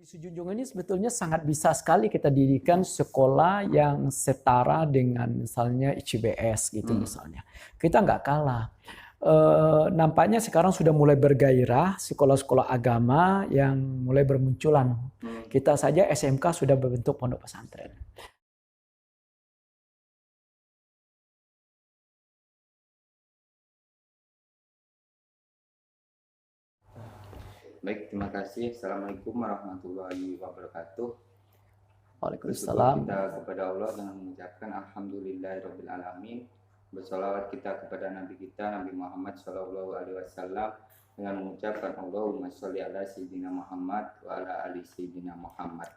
Sejunjung ini sebetulnya sangat bisa sekali kita dirikan sekolah yang setara dengan misalnya ICBS gitu misalnya. Kita nggak kalah. Nampaknya sekarang sudah mulai bergairah sekolah-sekolah agama yang mulai bermunculan. Kita saja SMK sudah berbentuk pondok pesantren. Baik, terima kasih. Assalamualaikum warahmatullahi wabarakatuh. Waalaikumsalam. Kita kepada Allah dengan mengucapkan Alhamdulillahirabbil alamin. Bersolawat kita kepada Nabi kita Nabi Muhammad SAW dengan mengucapkan Allahumma sholli ala sayyidina Muhammad wa ala ali sayyidina Muhammad.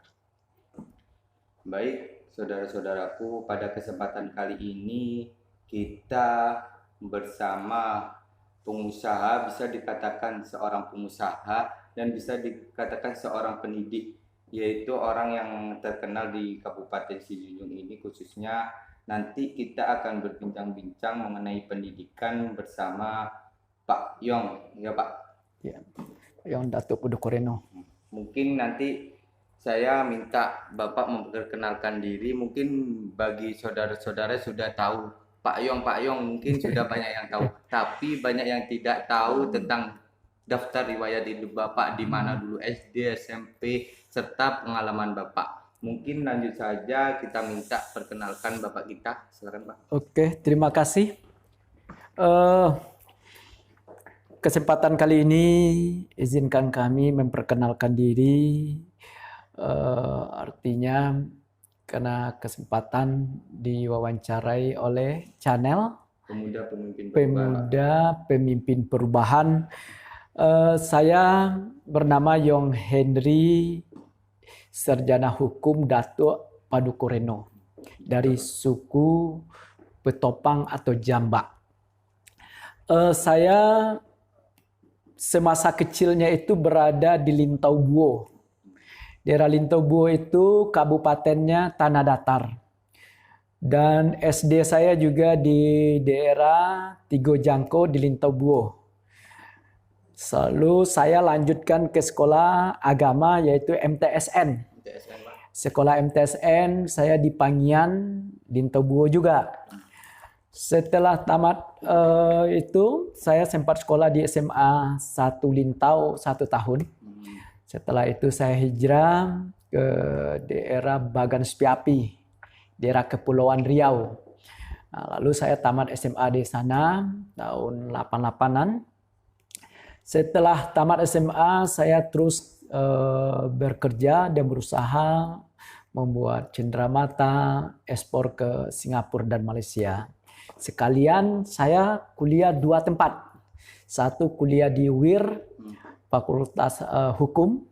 Baik, saudara-saudaraku, pada kesempatan kali ini kita bersama pengusaha, bisa dikatakan seorang pengusaha dan bisa dikatakan seorang pendidik, yaitu orang yang terkenal di Kabupaten Sijunjung ini khususnya. Nanti kita akan berbincang-bincang mengenai pendidikan bersama Pak Yong, ya Pak? Ya, Yong Datuk Pudukoreno. Mungkin nanti saya minta Bapak memperkenalkan diri, mungkin bagi saudara-saudara sudah tahu Pak Yong mungkin sudah banyak yang tahu, tapi banyak yang tidak tahu tentang daftar riwayat hidup Bapak, di mana dulu SD, SMP, serta pengalaman Bapak. Mungkin lanjut saja, kita minta perkenalkan Bapak kita. Silakan Pak. Oke, terima kasih. Kesempatan kali ini izinkan kami memperkenalkan diri. Artinya karena kesempatan diwawancarai oleh channel Pemuda Pemimpin Perubahan. Saya bernama Yong Henry, sarjana hukum Datuk Padukoreno dari suku Petopang atau Jambak. Saya semasa kecilnya itu berada di Lintau Buo. Daerah Lintau Buo itu kabupatennya Tanah Datar. Dan SD saya juga di daerah Tigo Jangko di Lintau Buo. Lalu saya lanjutkan ke sekolah agama yaitu MTSN. Sekolah MTSN saya di Pangian, Lintau Buo juga. Setelah tamat itu saya sempat sekolah di SMA 1 Lintau 1 tahun. Setelah itu saya hijrah ke daerah Bagan Sepiapi, daerah Kepulauan Riau. Nah, lalu saya tamat SMA di sana tahun 88-an. Setelah tamat SMA saya terus bekerja dan berusaha membuat cenderamata ekspor ke Singapura dan Malaysia. Sekalian saya kuliah 2 tempat. Satu kuliah di WIR, Fakultas Hukum.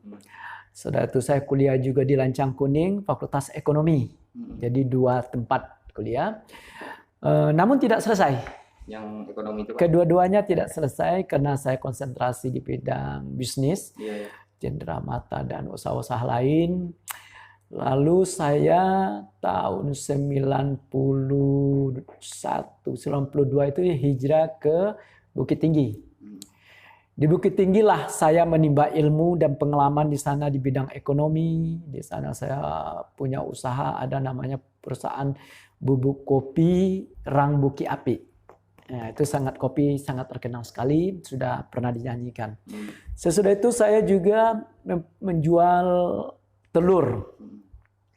Setelah itu saya kuliah juga di Lancang Kuning, Fakultas Ekonomi. Jadi 2 tempat kuliah. Namun tidak selesai. Yang ekonomi itu Pak? Kedua-duanya tidak selesai karena saya konsentrasi di bidang bisnis, cenderamata dan usaha-usaha lain. Lalu saya tahun 91, 92 itu hijrah ke Bukit Tinggi. Di Bukit Tinggi lah saya menimba ilmu dan pengalaman di sana di bidang ekonomi. Di sana saya punya usaha, ada namanya perusahaan bubuk kopi Rang Buki Api. Nah, itu kopi sangat terkenal sekali, sudah pernah dinyanyikan. Sesudah itu saya juga menjual telur.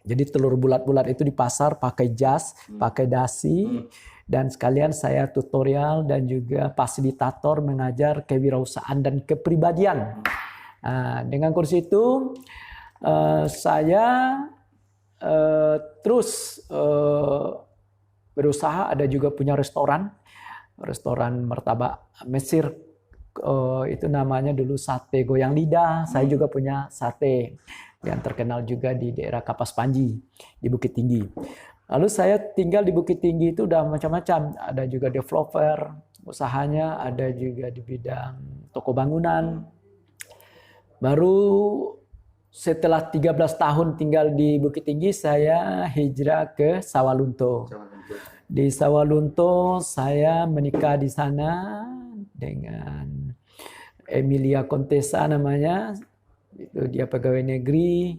Jadi telur bulat-bulat itu di pasar pakai jas, pakai dasi. Dan sekalian saya tutorial dan juga fasilitator mengajar kewirausahaan dan kepribadian. Dengan kursi itu saya terus berusaha, ada juga punya restoran martabak Mesir. Itu namanya dulu sate goyang lidah. Saya juga punya sate yang terkenal juga di daerah Kapas Panji di Bukit Tinggi. Lalu saya tinggal di Bukit Tinggi itu udah macam-macam. Ada juga developer, usahanya, ada juga di bidang toko bangunan. Baru setelah 13 tahun tinggal di Bukit Tinggi, saya hijrah ke Sawalunto. Di Sawalunto saya menikah di sana dengan Emilia Contessa namanya. Itu dia pegawai negeri.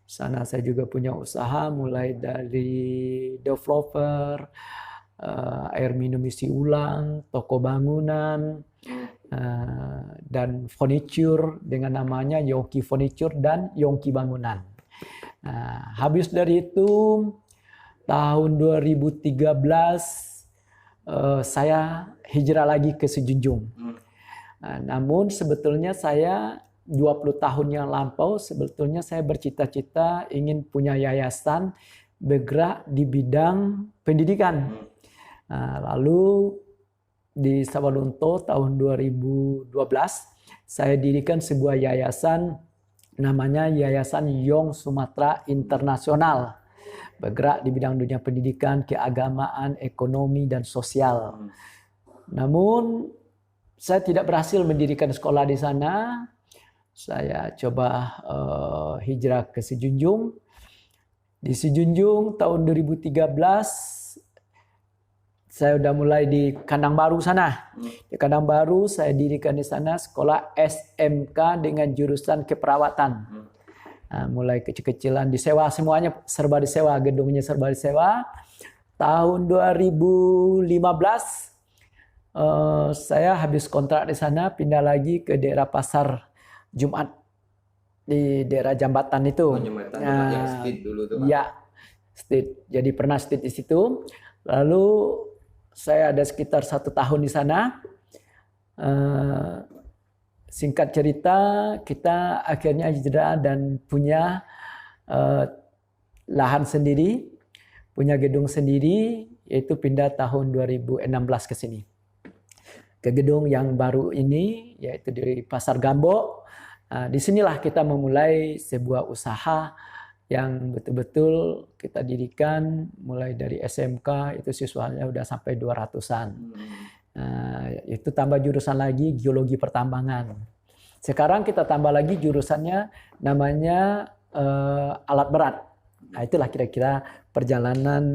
Sana saya juga punya usaha mulai dari developer, air minum isi ulang, toko bangunan, dan furniture dengan namanya Yongki Furniture dan Yongki Bangunan. Habis dari itu tahun 2013 saya hijrah lagi ke Sejunjung. Namun sebetulnya saya 20 tahun yang lampau sebetulnya saya bercita-cita ingin punya yayasan bergerak di bidang pendidikan. Lalu di Sawalunto tahun 2012 saya dirikan sebuah yayasan namanya Yayasan Yong Sumatera Internasional, bergerak di bidang dunia pendidikan, keagamaan, ekonomi, dan sosial. Namun saya tidak berhasil mendirikan sekolah di sana. Saya coba hijrah ke Sejunjung. Di Sejunjung tahun 2013 saya udah mulai di Kandang Baru sana. Di Kandang Baru saya dirikan di sana sekolah SMK dengan jurusan keperawatan. Mulai kecil-kecilan disewa, semuanya serba disewa, gedungnya serba disewa. Tahun 2015 saya habis kontrak di sana, pindah lagi ke daerah Pasar Jumat di daerah Jambatan itu. Jembatan yang Street dulu tuh, Pak. Ya, Street. Jadi pernah Street di situ. Lalu saya ada sekitar 1 tahun di sana. Singkat cerita, kita akhirnya hijrah dan punya lahan sendiri, punya gedung sendiri, yaitu pindah tahun 2016 ke sini. Ke gedung yang baru ini, yaitu di Pasar Gambok. Disinilah kita memulai sebuah usaha yang betul-betul kita dirikan mulai dari SMK, itu siswanya udah sampai 200-an. Itu tambah jurusan lagi geologi pertambangan. Sekarang kita tambah lagi jurusannya namanya alat berat. Itulah kira-kira perjalanan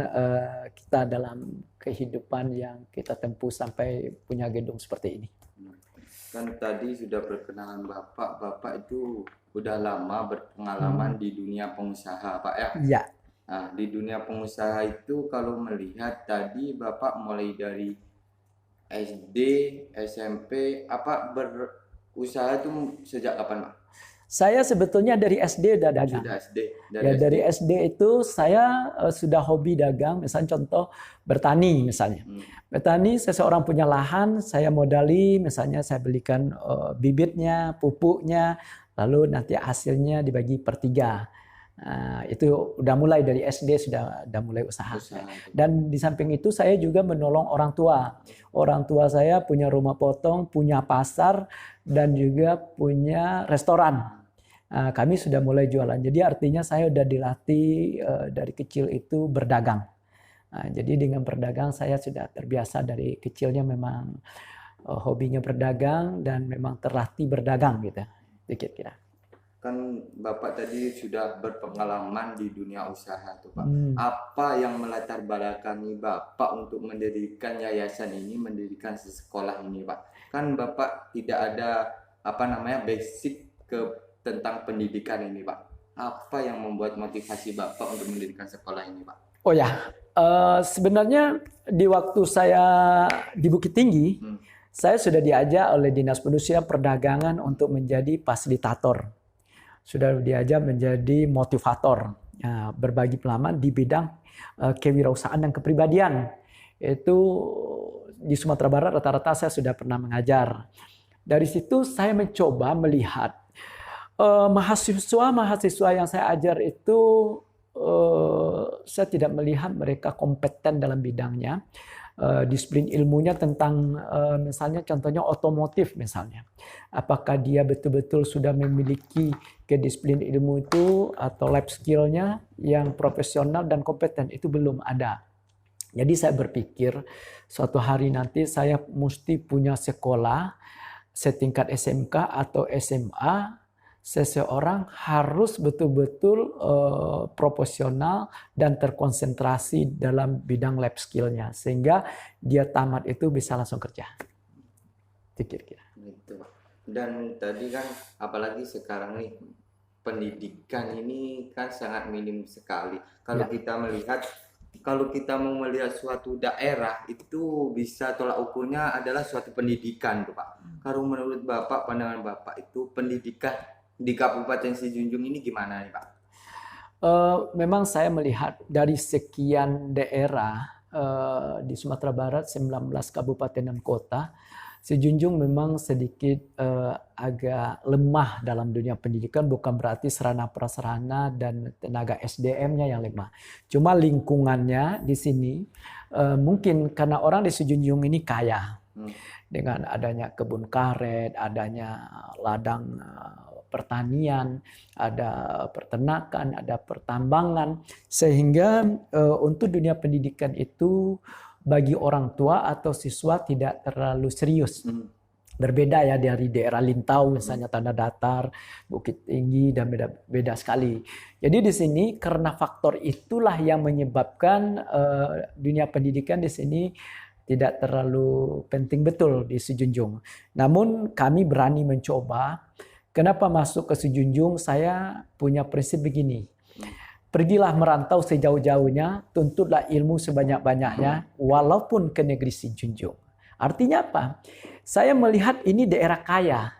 kita dalam kehidupan yang kita tempuh sampai punya gedung seperti ini. Kan tadi sudah perkenalan Bapak itu udah lama berpengalaman di dunia pengusaha, Pak ya? Ya. Nah, di dunia pengusaha itu kalau melihat tadi Bapak mulai dari SD, SMP, apa berusaha itu sejak kapan, Pak? Saya sebetulnya dari SD udah dagang. Sudah SD. Dari SD itu saya sudah hobi dagang, misalnya contoh bertani misalnya. Bertani, seseorang punya lahan, saya modali, misalnya saya belikan bibitnya, pupuknya, lalu nanti hasilnya dibagi per 3. Itu udah mulai dari SD sudah mulai usaha. Dan di samping itu saya juga menolong orang tua. Orang tua saya punya rumah potong, punya pasar, dan juga punya restoran. Kami sudah mulai jualan. Jadi artinya saya sudah dilatih dari kecil itu berdagang. Jadi dengan berdagang saya sudah terbiasa dari kecilnya, memang hobinya berdagang dan memang terlatih berdagang gitu. Kira-kira. Kan Bapak tadi sudah berpengalaman di dunia usaha tuh, Pak. Apa yang melatar belakangi Bapak untuk mendirikan yayasan ini, mendirikan sekolah ini, Pak? Kan Bapak tidak ada basic tentang pendidikan ini, Pak. Apa yang membuat motivasi Bapak untuk mendirikan sekolah ini, Pak? Oh ya, sebenarnya di waktu saya di Bukit Tinggi, saya sudah diajak oleh Dinas Perindustrian Perdagangan untuk menjadi fasilitator. Sudah diajak menjadi motivator, berbagi pengalaman di bidang kewirausahaan dan kepribadian. Itu di Sumatera Barat rata-rata saya sudah pernah mengajar. Dari situ saya mencoba melihat mahasiswa yang saya ajar itu, saya tidak melihat mereka kompeten dalam bidangnya. Disiplin ilmunya tentang misalnya contohnya otomotif misalnya. Apakah dia betul-betul sudah memiliki kedisiplin ilmu itu atau life skill-nya yang profesional dan kompeten, itu belum ada. Jadi saya berpikir suatu hari nanti saya mesti punya sekolah setingkat SMK atau SMA. Seseorang harus betul-betul profesional dan terkonsentrasi dalam bidang life skill-nya, sehingga dia tamat itu bisa langsung kerja. Kira-kira. Gitu. Dan tadi kan apalagi sekarang nih pendidikan ini kan sangat minim sekali. Ya. Kalau kita mau melihat suatu daerah itu bisa tolak ukurnya adalah suatu pendidikan tuh Pak. Kalau menurut Bapak, pandangan Bapak itu pendidikan di Kabupaten Sijunjung ini gimana nih Pak? Memang saya melihat dari sekian daerah di Sumatera Barat, 19 kabupaten dan kota, Sejunjung memang sedikit agak lemah dalam dunia pendidikan, bukan berarti sarana prasarana dan tenaga SDM-nya yang lemah. Cuma lingkungannya di sini mungkin karena orang di Sejunjung ini kaya dengan adanya kebun karet, adanya ladang pertanian, ada peternakan, ada pertambangan, sehingga untuk dunia pendidikan itu bagi orang tua atau siswa tidak terlalu serius. Berbeda ya dari daerah Lintau misalnya, Tanah Datar, Bukit Tinggi, dan beda sekali. Jadi di sini karena faktor itulah yang menyebabkan dunia pendidikan di sini tidak terlalu penting betul di Sejunjung. Namun kami berani mencoba. Kenapa masuk ke Sejunjung? Saya punya prinsip begini. Pergilah merantau sejauh-jauhnya, tuntutlah ilmu sebanyak-banyaknya, walaupun ke negeri Sejunjung. Artinya apa? Saya melihat ini daerah kaya.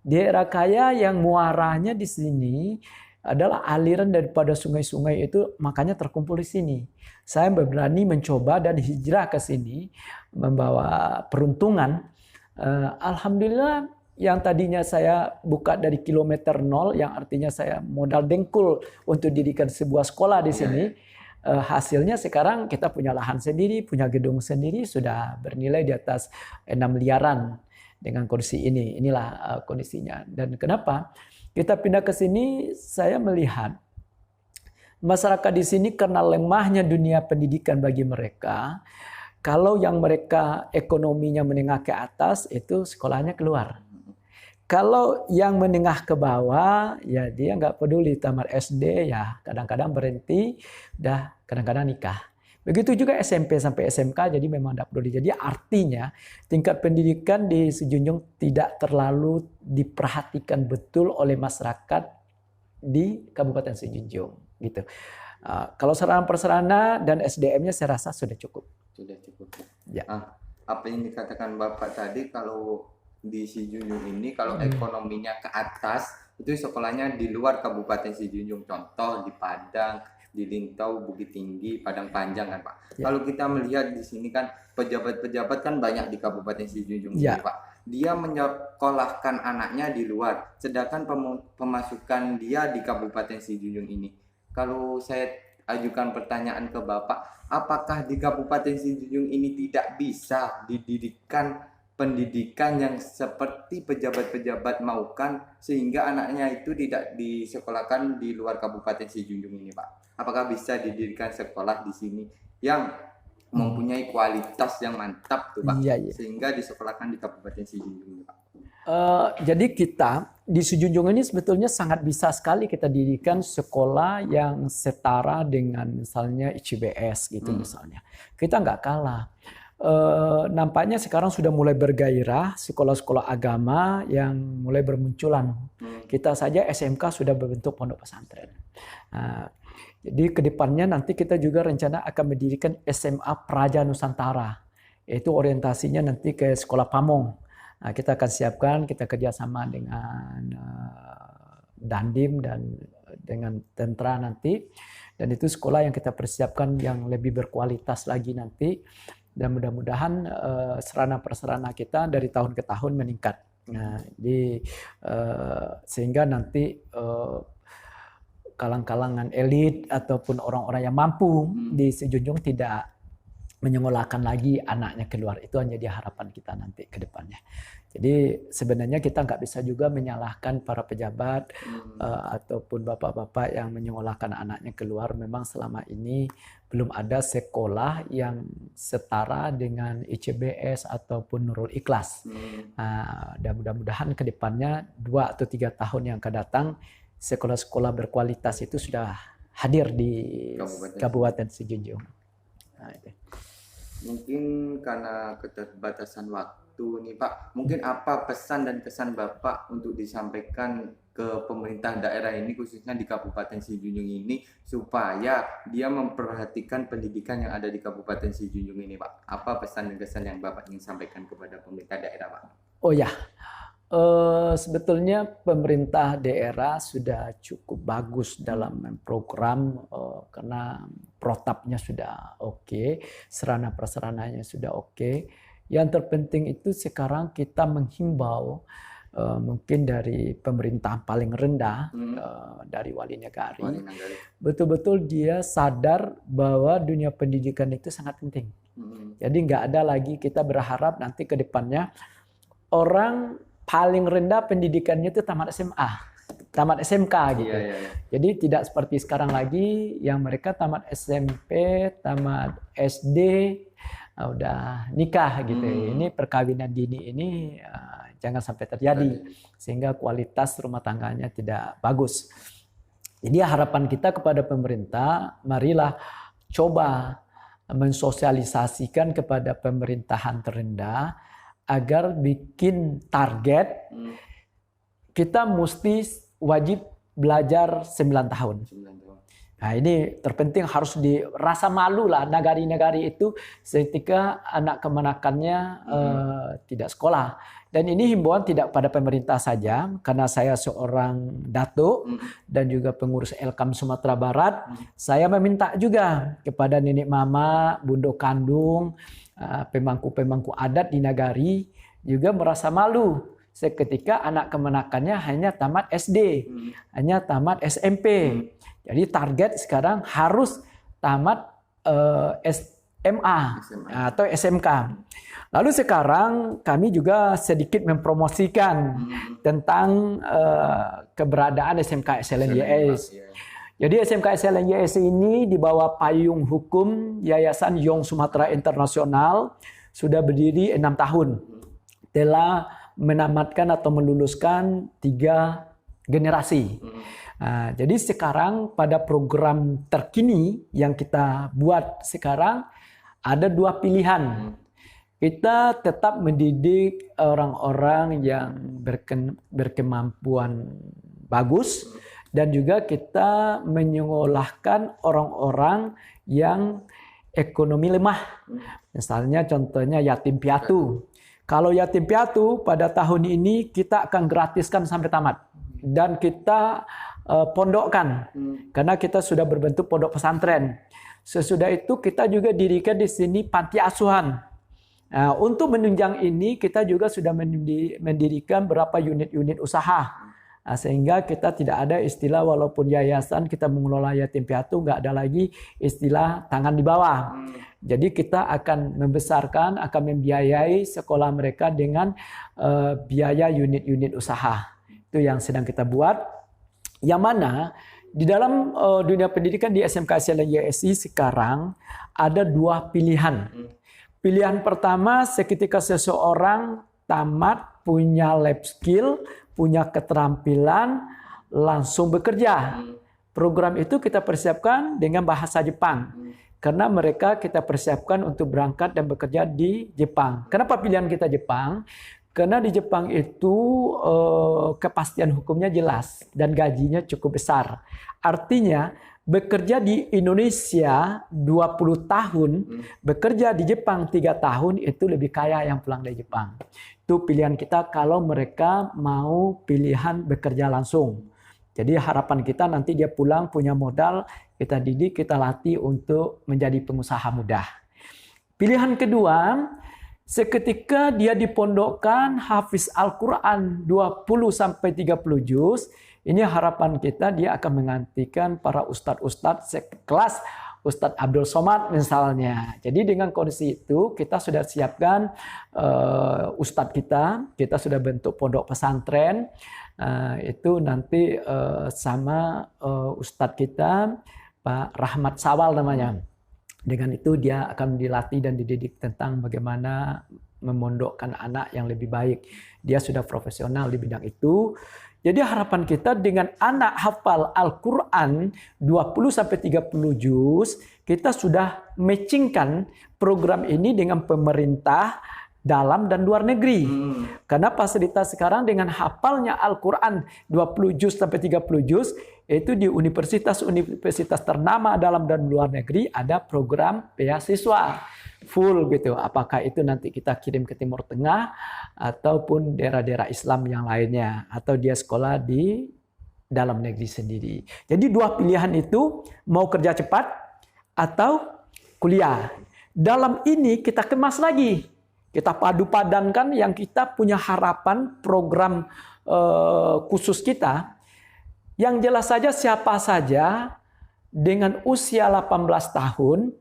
Daerah kaya yang muaranya di sini adalah aliran daripada sungai-sungai itu, makanya terkumpul di sini. Saya berani mencoba dan hijrah ke sini, membawa peruntungan. Alhamdulillah, yang tadinya saya buka dari kilometer 0, yang artinya saya modal dengkul untuk dirikan sebuah sekolah di sini, hasilnya sekarang kita punya lahan sendiri, punya gedung sendiri, sudah bernilai di atas 6 miliaran dengan kondisi ini. Inilah kondisinya. Dan kenapa kita pindah ke sini? Saya melihat masyarakat di sini karena lemahnya dunia pendidikan bagi mereka. Kalau yang mereka ekonominya menengah ke atas, itu sekolahnya keluar. Kalau yang menengah ke bawah, ya dia nggak peduli, tamat SD ya kadang-kadang berhenti, udah kadang-kadang nikah. Begitu juga SMP sampai SMK, jadi memang tidak peduli. Jadi artinya tingkat pendidikan di Sejunjung tidak terlalu diperhatikan betul oleh masyarakat di Kabupaten Sejunjung. Gitu. Kalau sarana prasarana dan SDM-nya saya rasa sudah cukup. Sudah cukup. Ya. Apa yang dikatakan Bapak tadi, kalau di Sijunjung ini kalau ekonominya ke atas itu sekolahnya di luar Kabupaten Sijunjung, contoh di Padang, di Lintau, Bukit Tinggi, Padang Panjang kan Pak. Ya. Kalau kita melihat di sini kan pejabat-pejabat kan banyak di Kabupaten Sijunjung ini Pak. Dia menyekolahkan anaknya di luar, sedangkan pemasukan dia di Kabupaten Sijunjung ini. Kalau saya ajukan pertanyaan ke Bapak, apakah di Kabupaten Sijunjung ini tidak bisa didirikan pendidikan yang seperti pejabat-pejabat maukan, sehingga anaknya itu tidak disekolahkan di luar Kabupaten Sijunjung ini Pak? Apakah bisa didirikan sekolah di sini yang mempunyai kualitas yang mantap tuh Pak, sehingga disekolahkan di Kabupaten Sijunjung ini Pak? Jadi kita di Sejunjung ini sebetulnya sangat bisa sekali kita dirikan sekolah yang setara dengan misalnya ICBS gitu misalnya. Kita nggak kalah. Nampaknya sekarang sudah mulai bergairah sekolah-sekolah agama yang mulai bermunculan. Kita saja SMK sudah berbentuk pondok pesantren. Jadi kedepannya nanti kita juga rencana akan mendirikan SMA Praja Nusantara. Itu orientasinya nanti ke sekolah pamong. Kita akan siapkan, kita kerjasama dengan Dandim dan dengan Tentra nanti. Dan itu sekolah yang kita persiapkan yang lebih berkualitas lagi nanti. Dan mudah-mudahan sarana prasarana kita dari tahun ke tahun meningkat. Sehingga nanti kalang-kalangan elit ataupun orang-orang yang mampu di Sejunjung tidak menyekolahkan lagi anaknya keluar. Itu hanya di harapan kita nanti ke depannya. Jadi sebenarnya kita nggak bisa juga menyalahkan para pejabat ataupun bapak-bapak yang menyekolahkan anaknya keluar. Memang selama ini belum ada sekolah yang setara dengan ICBS ataupun Nurul Ikhlas. Dan mudah-mudahan ke depannya 2 atau 3 tahun yang akan datang, sekolah-sekolah berkualitas itu sudah hadir di Kabupaten Sejunjung. Mungkin karena keterbatasan waktu nih Pak, mungkin apa pesan dan kesan Bapak untuk disampaikan ke pemerintah daerah ini, khususnya di Kabupaten Sijunjung ini, supaya dia memperhatikan pendidikan yang ada di Kabupaten Sijunjung ini, Pak? Apa pesan dan kesan yang Bapak ingin sampaikan kepada pemerintah daerah, Pak? Oh ya, sebetulnya pemerintah daerah sudah cukup bagus dalam program karena protapnya sudah oke, sarana prasarananya sudah oke. Yang terpenting itu sekarang kita menghimbau mungkin dari pemerintah paling rendah, dari Wali Negari, betul-betul dia sadar bahwa dunia pendidikan itu sangat penting. Jadi nggak ada lagi kita berharap nanti ke depannya orang paling rendah pendidikannya itu tamat SMA, tamat SMK gitu. Jadi tidak seperti sekarang lagi yang mereka tamat SMP, tamat SD, udah nikah gitu. Ini perkawinan dini ini jangan sampai terjadi sehingga kualitas rumah tangganya tidak bagus. Jadi harapan kita kepada pemerintah, marilah coba mensosialisasikan kepada pemerintahan terendah agar bikin target kita mesti wajib belajar 9 tahun. Nah ini terpenting, harus dirasa malu lah negari-negari itu ketika anak kemenakannya tidak sekolah. Dan ini himbauan tidak pada pemerintah saja, karena saya seorang datuk dan juga pengurus Elkam Sumatera Barat. Saya meminta juga kepada nenek mama, bundo kandung, pemangku-pemangku adat di nagari juga merasa malu seketika anak kemenakannya hanya tamat SD, hanya tamat SMP. Jadi target sekarang harus tamat SMA atau SMK. Lalu sekarang kami juga sedikit mempromosikan tentang keberadaan SMK SLNYS. Jadi SMK SLNYS ini di bawah payung hukum Yayasan Yong Sumatera Internasional sudah berdiri 6 tahun. Telah menamatkan atau meluluskan 3 generasi. Nah, jadi sekarang pada program terkini yang kita buat sekarang ada 2 pilihan. Kita tetap mendidik orang-orang yang berkemampuan bagus dan juga kita menyekolahkan orang-orang yang ekonomi lemah. Misalnya contohnya yatim piatu. Kalau yatim piatu pada tahun ini kita akan gratiskan sampai tamat dan kita pondokkan karena kita sudah berbentuk pondok pesantren. Sesudah itu kita juga dirikan di sini panti asuhan. Nah, untuk menunjang ini kita juga sudah mendirikan beberapa unit-unit usaha. Nah, sehingga kita tidak ada istilah walaupun yayasan kita mengelola yatim piatu, nggak ada lagi istilah tangan di bawah. Jadi kita akan membesarkan, akan membiayai sekolah mereka dengan biaya unit-unit usaha. Itu yang sedang kita buat. Yang mana di dalam dunia pendidikan di SMK SLNYSI sekarang ada 2 pilihan. Pilihan pertama, seketika seseorang tamat, punya lab skill, punya keterampilan, langsung bekerja. Program itu kita persiapkan dengan bahasa Jepang. Karena mereka kita persiapkan untuk berangkat dan bekerja di Jepang. Kenapa pilihan kita Jepang? Karena di Jepang itu kepastian hukumnya jelas dan gajinya cukup besar. Artinya bekerja di Indonesia 20 tahun, bekerja di Jepang 3 tahun itu lebih kaya yang pulang dari Jepang. Itu pilihan kita kalau mereka mau pilihan bekerja langsung. Jadi harapan kita nanti dia pulang punya modal, kita didik, kita latih untuk menjadi pengusaha muda. Pilihan kedua, seketika dia dipondokkan hafiz Al-Quran 20-30 juz, ini harapan kita dia akan menggantikan para ustadz-ustadz sekelas Ustadz Abdul Somad misalnya. Jadi dengan kondisi itu kita sudah siapkan ustadz kita sudah bentuk pondok pesantren, itu nanti sama ustadz kita Pak Rahmat Sawal namanya. Dengan itu dia akan dilatih dan dididik tentang bagaimana memondokkan anak yang lebih baik. Dia sudah profesional di bidang itu. Jadi harapan kita dengan anak hafal Al-Quran 20-30 juz, kita sudah matchingkan program ini dengan pemerintah dalam dan luar negeri. Karena fasilitas sekarang dengan hafalnya Al-Quran 20 juz sampai 30 juz, itu di universitas ternama dalam dan luar negeri ada program beasiswa full gitu. Apakah itu nanti kita kirim ke Timur Tengah ataupun daerah-daerah Islam yang lainnya, atau dia sekolah di dalam negeri sendiri. Jadi dua pilihan itu, mau kerja cepat atau kuliah. Dalam ini kita kemas lagi. Kita padu-padankan yang kita punya harapan program khusus kita. Yang jelas saja siapa saja dengan usia 18 tahun,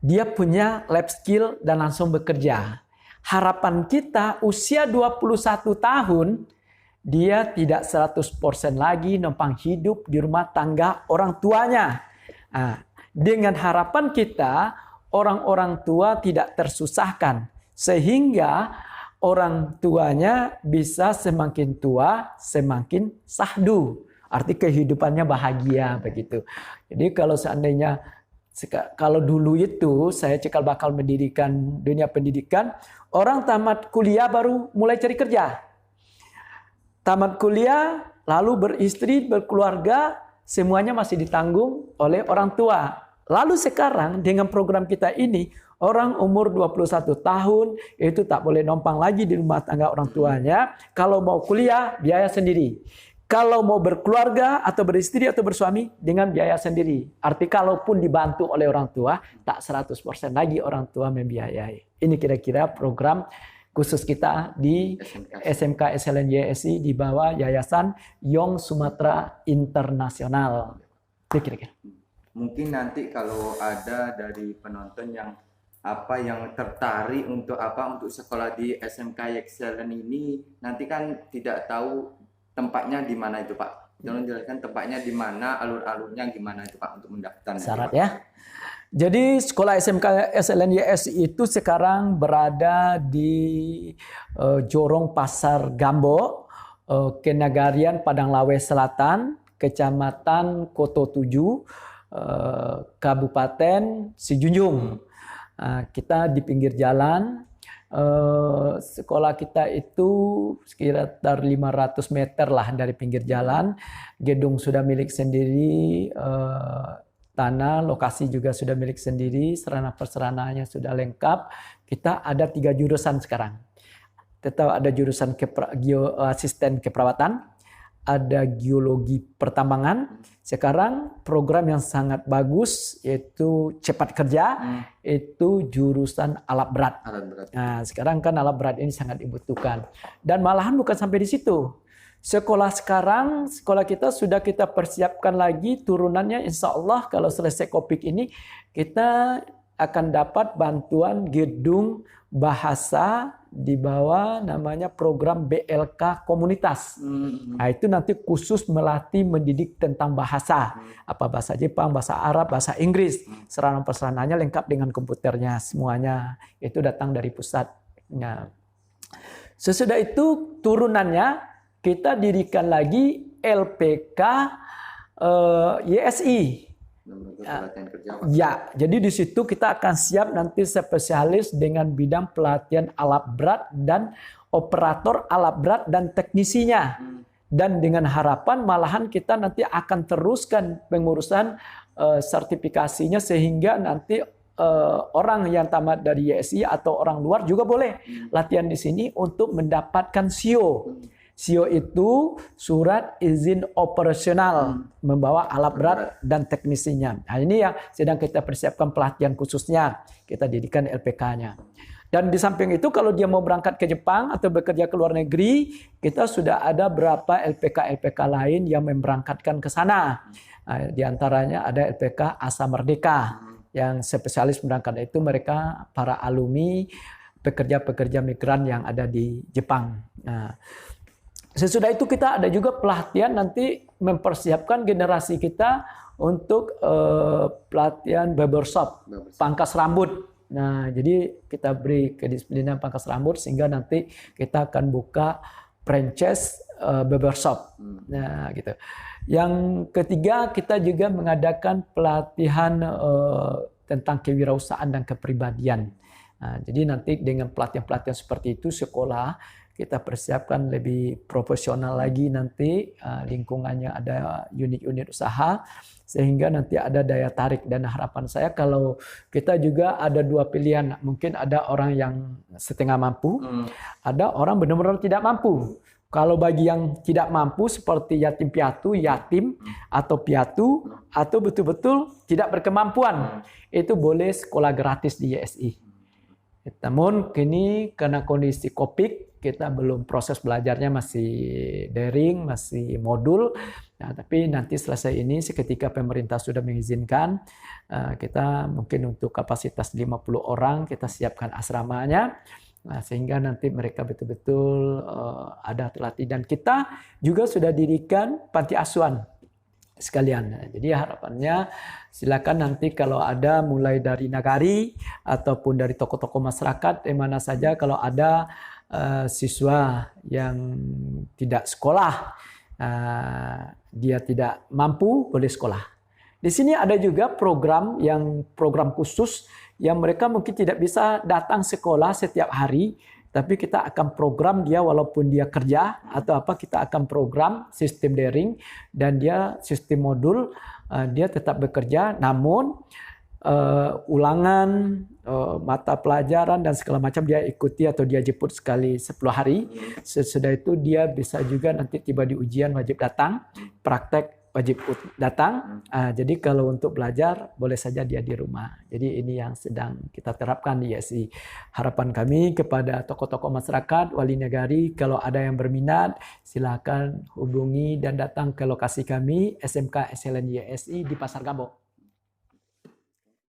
dia punya lab skill dan langsung bekerja. Harapan kita usia 21 tahun, dia tidak 100% lagi numpang hidup di rumah tangga orang tuanya. Nah, dengan harapan kita, orang-orang tua tidak tersusahkan. Sehingga orang tuanya bisa semakin tua, semakin sahdu. Arti kehidupannya bahagia begitu. Jadi kalau seandainya, kalau dulu itu saya cikal bakal mendirikan dunia pendidikan, orang tamat kuliah baru mulai cari kerja. Tamat kuliah, lalu beristri, berkeluarga, semuanya masih ditanggung oleh orang tua. Lalu sekarang dengan program kita ini, orang umur 21 tahun itu tak boleh numpang lagi di rumah tangga orang tuanya. Kalau mau kuliah, biaya sendiri. Kalau mau berkeluarga atau beristri atau bersuami, dengan biaya sendiri. Arti kalaupun dibantu oleh orang tua, tak 100% lagi orang tua membiayai. Ini kira-kira program khusus kita di SMK SLNYSI di bawah Yayasan Yong Sumatera Internasional. Itu kira-kira. Mungkin nanti kalau ada dari penonton yang tertarik untuk sekolah di SMK YXLN ini, nanti kan tidak tahu tempatnya di mana itu Pak. Jangan jelaskan tempatnya di mana, alur-alurnya gimana itu Pak untuk mendaftar. Syarat ya. Jadi sekolah SMK SLNYS itu sekarang berada di Jorong Pasar Gambo, Kenagarian Padang Lawe Selatan, Kecamatan Koto 7, Kabupaten Sijunjung. Kita di pinggir jalan. Sekolah kita itu sekitar 500 meter lah dari pinggir jalan. Gedung sudah milik sendiri, tanah, lokasi juga sudah milik sendiri, sarana prasarananya sudah lengkap. Kita ada 3 jurusan sekarang. Tetap ada jurusan asisten keperawatan, ada geologi pertambangan. Sekarang program yang sangat bagus yaitu cepat kerja, itu jurusan alat berat. Nah, sekarang kan alat berat ini sangat dibutuhkan. Dan malahan bukan sampai di situ. Sekolah kita sudah kita persiapkan lagi turunannya, insya Allah kalau selesai Covid ini kita akan dapat bantuan gedung bahasa di bawah namanya program BLK komunitas. Nah, itu nanti khusus melatih mendidik tentang bahasa. Apa bahasa Jepang, bahasa Arab, bahasa Inggris. Sarana prasarananya lengkap dengan komputernya semuanya. Itu datang dari pusatnya. Sesudah itu turunannya kita dirikan lagi LPK YSI. Ya, jadi di situ kita akan siap nanti spesialis dengan bidang pelatihan alat berat dan operator alat berat dan teknisinya. Dan dengan harapan malahan kita nanti akan teruskan pengurusan sertifikasinya sehingga nanti orang yang tamat dari YSI atau orang luar juga boleh latihan di sini untuk mendapatkan SIO. SIO itu surat izin operasional membawa alat berat dan teknisinya. Nah, ini yang sedang kita persiapkan pelatihan khususnya. Kita didikan LPK-nya. Dan di samping itu kalau dia mau berangkat ke Jepang atau bekerja ke luar negeri, kita sudah ada berapa LPK lain yang memberangkatkan ke sana. Nah, di antaranya ada LPK Asa Merdeka yang spesialis berangkat itu mereka para alumni pekerja-pekerja migran yang ada di Jepang. Nah, sesudah itu kita ada juga pelatihan nanti mempersiapkan generasi kita untuk pelatihan barbershop, pangkas rambut. Nah, jadi kita beri kedisiplinan pangkas rambut sehingga nanti kita akan buka franchise barbershop. Nah, gitu. Yang ketiga kita juga mengadakan pelatihan tentang kewirausahaan dan kepribadian. Nah, jadi nanti dengan pelatihan-pelatihan seperti itu sekolah kita persiapkan lebih profesional lagi nanti, lingkungannya ada unit-unit usaha sehingga nanti ada daya tarik. Dan harapan saya kalau kita juga ada dua pilihan, mungkin ada orang yang setengah mampu, ada orang benar-benar tidak mampu. Kalau bagi yang tidak mampu seperti yatim piatu, atau piatu, atau betul-betul tidak berkemampuan, itu boleh sekolah gratis di YSI. Namun kini karena kondisi COVID, kita belum, proses belajarnya masih daring, masih modul. Nah, tapi nanti selesai ini seketika pemerintah sudah mengizinkan, kita mungkin untuk kapasitas 50 orang kita siapkan asramanya. Nah, sehingga nanti mereka betul-betul ada terlatih. Dan kita juga sudah dirikan panti asuhan sekalian. Jadi harapannya silakan nanti kalau ada mulai dari nagari ataupun dari tokoh-tokoh masyarakat di mana saja kalau ada siswa yang tidak sekolah, dia tidak mampu, boleh sekolah. Di sini ada juga program khusus yang mereka mungkin tidak bisa datang sekolah setiap hari, tapi kita akan program dia walaupun dia kerja atau apa, kita akan program sistem daring dan dia sistem modul, dia tetap bekerja, namun ulangan, mata pelajaran dan segala macam dia ikuti atau dia jemput sekali 10 hari. Sesudah itu dia bisa juga nanti tiba di ujian wajib datang, praktek wajib datang. Jadi kalau untuk belajar boleh saja dia di rumah. Jadi ini yang sedang kita terapkan di YSI. Harapan kami kepada tokoh-tokoh masyarakat, wali negari, kalau ada yang berminat silakan hubungi dan datang ke lokasi kami SMK SLN YSI di Pasar Gambok.